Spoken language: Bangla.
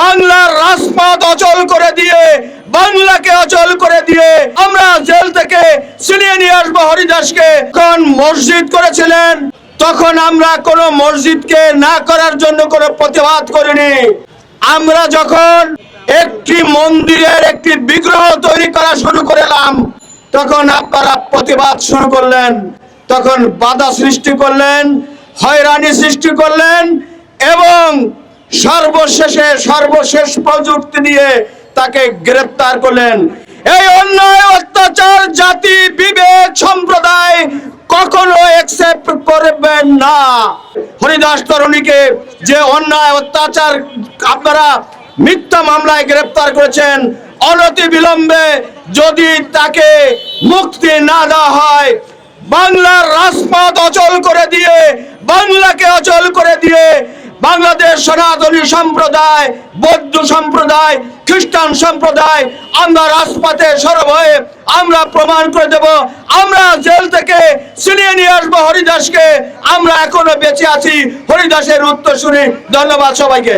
বাংলার রাজপথ অচল করে দিয়ে, বাংলাকে অচল করে দিয়ে আমরা জেল থেকে ছিনিয়ে নিয়ে আসবো হরিদাসকে। কোন মসজিদ করেছিলেন, তখন আমরা কোন মসজিদকে না করার জন্য কোনো প্রতিবাদ করিনি। আমরা যখন একটি মন্দিরের একটি বিগ্রহ তৈরি করা শুরু করলাম, তখন আপনারা প্রতিবাদ শুরু করলেন, তখন বাধা সৃষ্টি করলেন, হয়রানি সৃষ্টি করলেন এবং সর্বশেষ প্রযুক্তি দিয়ে তাকে গ্রেফতার করলেন। এই অন্যায় অত্যাচার জাতি বিবেক সম্প্রদায় কখনো অ্যাকসেপ্ট করবেন না। হরিদাস তরুণীকে যে অন্যায় অত্যাচার আপনারা মিথ্যা মামলায় গ্রেফতার করেছেন, অনতি বিলম্বে যদি তাকে মুক্তি না দেওয়া হয়, বাংলার রাজপথ অচল করে দিয়ে, বাংলাকে অচল করে দিয়ে বাংলাদেশ সনাতনী সম্প্রদায়, বৌদ্ধ সম্প্রদায়, খ্রিস্টান সম্প্রদায় আমরা রাজপথে সরব হয়ে আমরা প্রমাণ করে দেব আমরা জেল থেকে ছিনিয়ে নিয়ে আসবো হরিদাসকে। আমরা এখনো বেঁচে আছি, হরিদাসের উত্তর শুনি। ধন্যবাদ সবাইকে।